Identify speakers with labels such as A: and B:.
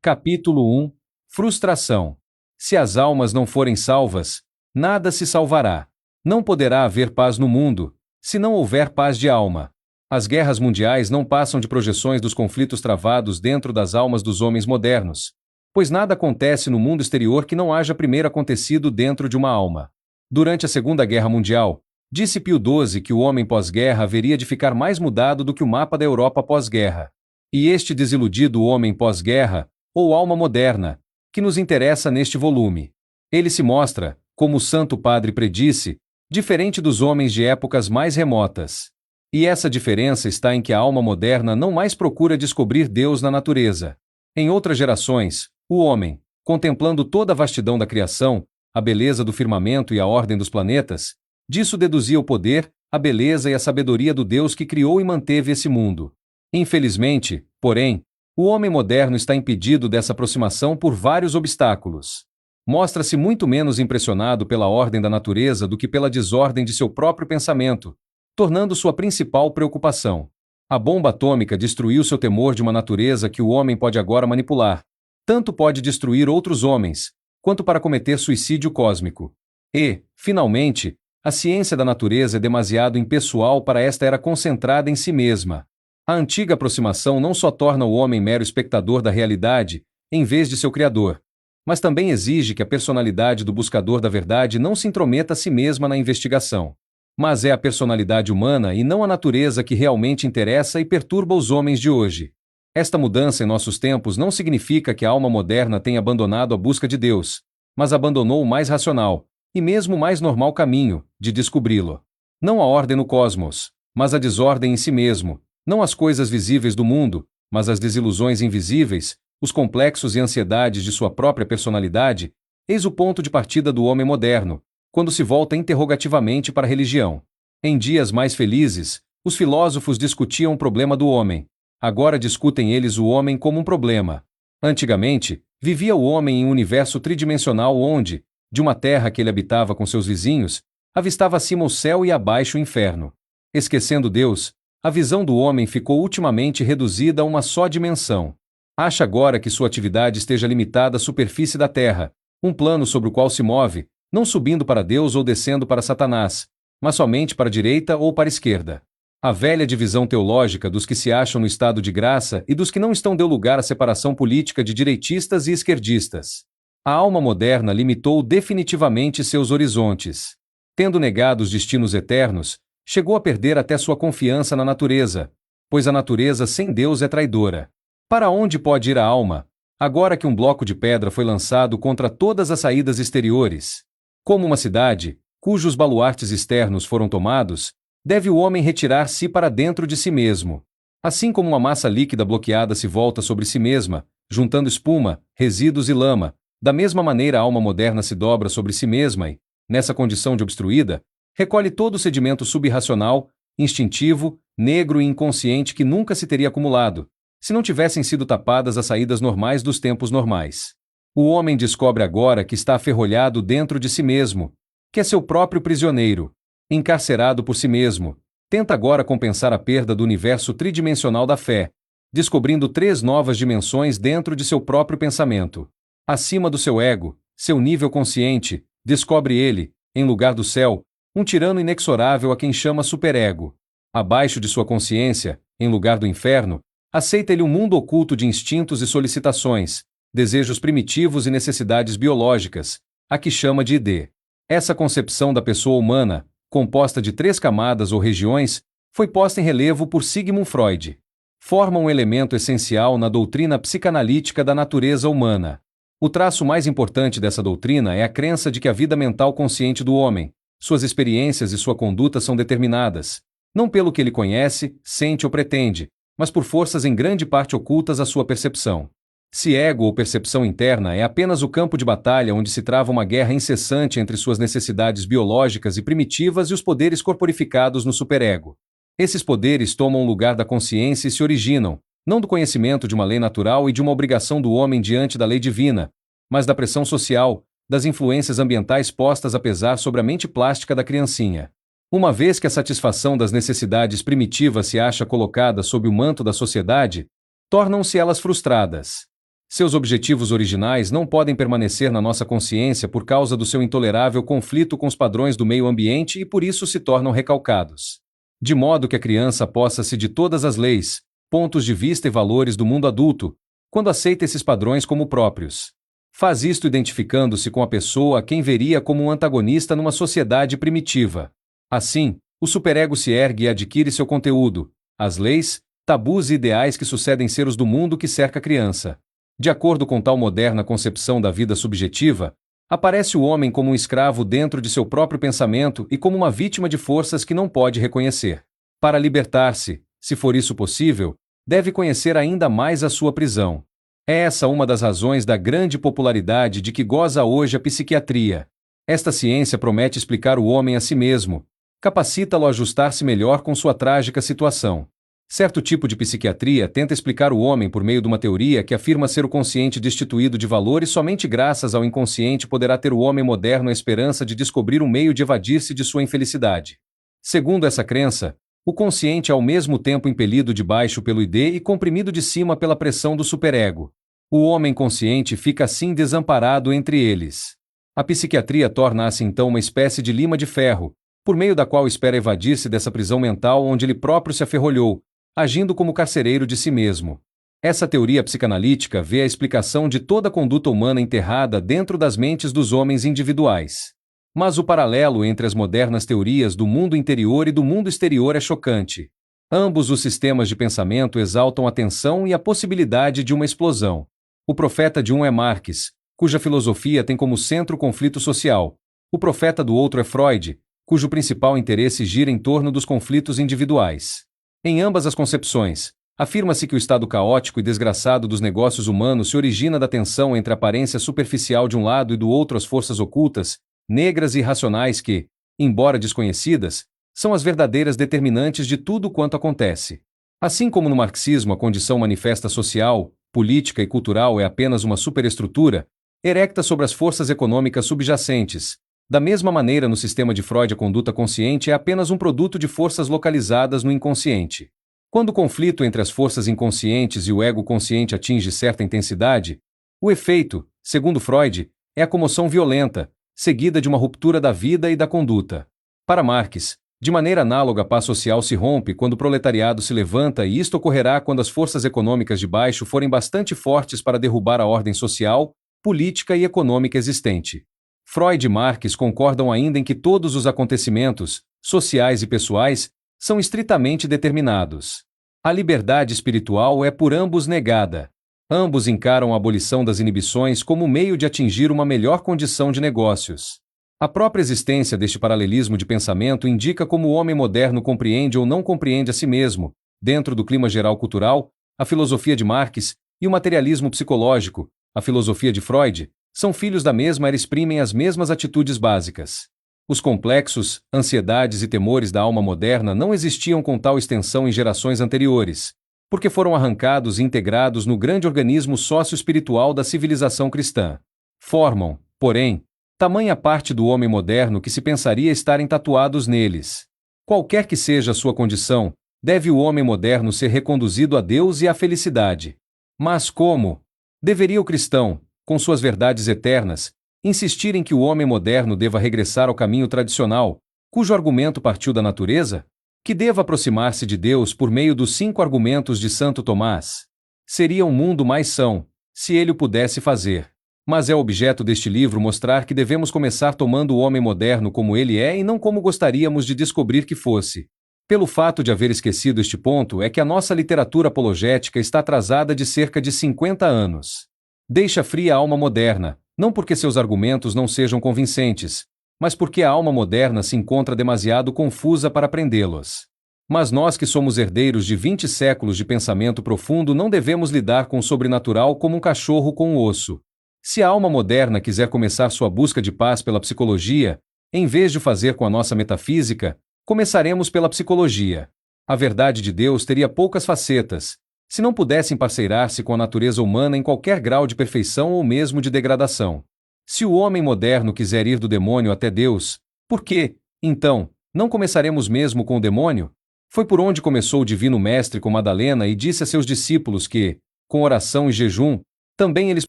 A: Capítulo 1 Frustração. Se as almas não forem salvas, nada se salvará. Não poderá haver paz no mundo, se não houver paz de alma. As guerras mundiais não passam de projeções dos conflitos travados dentro das almas dos homens modernos, pois nada acontece no mundo exterior que não haja primeiro acontecido dentro de uma alma. Durante a Segunda Guerra Mundial, disse Pio XII que o homem pós-guerra haveria de ficar mais mudado do que o mapa da Europa pós-guerra. E este desiludido homem pós-guerra, ou alma moderna, que nos interessa neste volume. Ele se mostra, como o Santo Padre predisse, diferente dos homens de épocas mais remotas. E essa diferença está em que a alma moderna não mais procura descobrir Deus na natureza. Em outras gerações, o homem, contemplando toda a vastidão da criação, a beleza do firmamento e a ordem dos planetas, disso deduzia o poder, a beleza e a sabedoria do Deus que criou e manteve esse mundo. Infelizmente, porém, o homem moderno está impedido dessa aproximação por vários obstáculos. Mostra-se muito menos impressionado pela ordem da natureza do que pela desordem de seu próprio pensamento, tornando sua principal preocupação. A bomba atômica destruiu seu temor de uma natureza que o homem pode agora manipular. Tanto pode destruir outros homens, quanto para cometer suicídio cósmico. E, finalmente, a ciência da natureza é demasiado impessoal para esta era concentrada em si mesma. A antiga aproximação não só torna o homem mero espectador da realidade, em vez de seu criador, mas também exige que a personalidade do buscador da verdade não se intrometa a si mesma na investigação. Mas é a personalidade humana e não a natureza que realmente interessa e perturba os homens de hoje. Esta mudança em nossos tempos não significa que a alma moderna tenha abandonado a busca de Deus, mas abandonou o mais racional, e mesmo o mais normal caminho, de descobri-lo. Não a ordem no cosmos, mas a desordem em si mesmo, não as coisas visíveis do mundo, mas as desilusões invisíveis, os complexos e ansiedades de sua própria personalidade, eis o ponto de partida do homem moderno, quando se volta interrogativamente para a religião. Em dias mais felizes, os filósofos discutiam o problema do homem. Agora discutem eles o homem como um problema. Antigamente, vivia o homem em um universo tridimensional onde, de uma terra que ele habitava com seus vizinhos, avistava acima o céu e abaixo o inferno. Esquecendo Deus, a visão do homem ficou ultimamente reduzida a uma só dimensão. Acha agora que sua atividade esteja limitada à superfície da terra, um plano sobre o qual se move, não subindo para Deus ou descendo para Satanás, mas somente para a direita ou para a esquerda. A velha divisão teológica dos que se acham no estado de graça e dos que não estão deu lugar à separação política de direitistas e esquerdistas. A alma moderna limitou definitivamente seus horizontes. Tendo negado os destinos eternos, chegou a perder até sua confiança na natureza, pois a natureza sem Deus é traidora. Para onde pode ir a alma, agora que um bloco de pedra foi lançado contra todas as saídas exteriores? Como uma cidade, cujos baluartes externos foram tomados, deve o homem retirar-se para dentro de si mesmo. Assim como uma massa líquida bloqueada se volta sobre si mesma, juntando espuma, resíduos e lama, da mesma maneira a alma moderna se dobra sobre si mesma e, nessa condição de obstruída, recolhe todo o sedimento subrracional, instintivo, negro e inconsciente que nunca se teria acumulado, se não tivessem sido tapadas as saídas normais dos tempos normais. O homem descobre agora que está aferrolhado dentro de si mesmo, que é seu próprio prisioneiro, encarcerado por si mesmo. Tenta agora compensar a perda do universo tridimensional da fé, descobrindo 3 novas dimensões dentro de seu próprio pensamento. Acima do seu ego, seu nível consciente, descobre ele, em lugar do céu, um tirano inexorável a quem chama superego. Abaixo de sua consciência, em lugar do inferno, aceita ele um mundo oculto de instintos e solicitações, desejos primitivos e necessidades biológicas, a que chama de id. Essa concepção da pessoa humana, composta de 3 camadas ou regiões, foi posta em relevo por Sigmund Freud. Forma um elemento essencial na doutrina psicanalítica da natureza humana. O traço mais importante dessa doutrina é a crença de que a vida mental consciente do homem, suas experiências e sua conduta são determinadas, não pelo que ele conhece, sente ou pretende, mas por forças em grande parte ocultas à sua percepção. Se ego ou percepção interna é apenas o campo de batalha onde se trava uma guerra incessante entre suas necessidades biológicas e primitivas e os poderes corporificados no superego. Esses poderes tomam o lugar da consciência e se originam, não do conhecimento de uma lei natural e de uma obrigação do homem diante da lei divina, mas da pressão social, das influências ambientais postas a pesar sobre a mente plástica da criancinha. Uma vez que a satisfação das necessidades primitivas se acha colocada sob o manto da sociedade, tornam-se elas frustradas. Seus objetivos originais não podem permanecer na nossa consciência por causa do seu intolerável conflito com os padrões do meio ambiente e por isso se tornam recalcados. De modo que a criança possa-se de todas as leis, pontos de vista e valores do mundo adulto, quando aceita esses padrões como próprios. Faz isto identificando-se com a pessoa a quem veria como um antagonista numa sociedade primitiva. Assim, o superego se ergue e adquire seu conteúdo, as leis, tabus e ideais que sucedem ser os do mundo que cerca a criança. De acordo com tal moderna concepção da vida subjetiva, aparece o homem como um escravo dentro de seu próprio pensamento e como uma vítima de forças que não pode reconhecer. Para libertar-se, se for isso possível, deve conhecer ainda mais a sua prisão. É essa uma das razões da grande popularidade de que goza hoje a psiquiatria. Esta ciência promete explicar o homem a si mesmo, capacita-lo a ajustar-se melhor com sua trágica situação. Certo tipo de psiquiatria tenta explicar o homem por meio de uma teoria que afirma ser o consciente destituído de valor e somente graças ao inconsciente poderá ter o homem moderno a esperança de descobrir um meio de evadir-se de sua infelicidade. Segundo essa crença, o consciente é ao mesmo tempo impelido de baixo pelo id e comprimido de cima pela pressão do superego. O homem consciente fica assim desamparado entre eles. A psiquiatria torna-se então uma espécie de lima de ferro, por meio da qual espera evadir-se dessa prisão mental onde ele próprio se aferrolhou, agindo como carcereiro de si mesmo. Essa teoria psicanalítica vê a explicação de toda a conduta humana enterrada dentro das mentes dos homens individuais. Mas o paralelo entre as modernas teorias do mundo interior e do mundo exterior é chocante. Ambos os sistemas de pensamento exaltam a tensão e a possibilidade de uma explosão. O profeta de um é Marx, cuja filosofia tem como centro o conflito social. O profeta do outro é Freud, cujo principal interesse gira em torno dos conflitos individuais. Em ambas as concepções, afirma-se que o estado caótico e desgraçado dos negócios humanos se origina da tensão entre a aparência superficial de um lado e do outro as forças ocultas, negras e irracionais que, embora desconhecidas, são as verdadeiras determinantes de tudo quanto acontece. Assim como no marxismo a condição manifesta social, política e cultural é apenas uma superestrutura, erecta sobre as forças econômicas subjacentes, da mesma maneira no sistema de Freud a conduta consciente é apenas um produto de forças localizadas no inconsciente. Quando o conflito entre as forças inconscientes e o ego consciente atinge certa intensidade, o efeito, segundo Freud, é a comoção violenta, seguida de uma ruptura da vida e da conduta. Para Marx, de maneira análoga a paz social se rompe quando o proletariado se levanta e isto ocorrerá quando as forças econômicas de baixo forem bastante fortes para derrubar a ordem social, política e econômica existente. Freud e Marx concordam ainda em que todos os acontecimentos, sociais e pessoais, são estritamente determinados. A liberdade espiritual é por ambos negada. Ambos encaram a abolição das inibições como meio de atingir uma melhor condição de negócios. A própria existência deste paralelismo de pensamento indica como o homem moderno compreende ou não compreende a si mesmo, dentro do clima geral cultural, a filosofia de Marx e o materialismo psicológico, a filosofia de Freud, são filhos da mesma era e exprimem as mesmas atitudes básicas. Os complexos, ansiedades e temores da alma moderna não existiam com tal extensão em gerações anteriores, porque foram arrancados e integrados no grande organismo sócio-espiritual da civilização cristã. Formam, porém, tamanha parte do homem moderno que se pensaria estarem tatuados neles. Qualquer que seja a sua condição, deve o homem moderno ser reconduzido a Deus e à felicidade. Mas como? Deveria o cristão, com suas verdades eternas, insistir em que o homem moderno deva regressar ao caminho tradicional, cujo argumento partiu da natureza? Que deva aproximar-se de Deus por meio dos 5 argumentos de Santo Tomás? Seria um mundo mais são, se ele o pudesse fazer. Mas é objeto deste livro mostrar que devemos começar tomando o homem moderno como ele é e não como gostaríamos de descobrir que fosse. Pelo fato de haver esquecido este ponto é que a nossa literatura apologética está atrasada de cerca de 50 anos. Deixa fria a alma moderna, não porque seus argumentos não sejam convincentes, mas porque a alma moderna se encontra demasiado confusa para aprendê-los. Mas nós que somos herdeiros de 20 séculos de pensamento profundo não devemos lidar com o sobrenatural como um cachorro com um osso. Se a alma moderna quiser começar sua busca de paz pela psicologia, em vez de fazer com a nossa metafísica, começaremos pela psicologia. A verdade de Deus teria poucas facetas, se não pudesse emparceirar-se com a natureza humana em qualquer grau de perfeição ou mesmo de degradação. Se o homem moderno quiser ir do demônio até Deus, por que, então, não começaremos mesmo com o demônio? Foi por onde começou o Divino Mestre com Madalena e disse a seus discípulos que, com oração e jejum, Também eles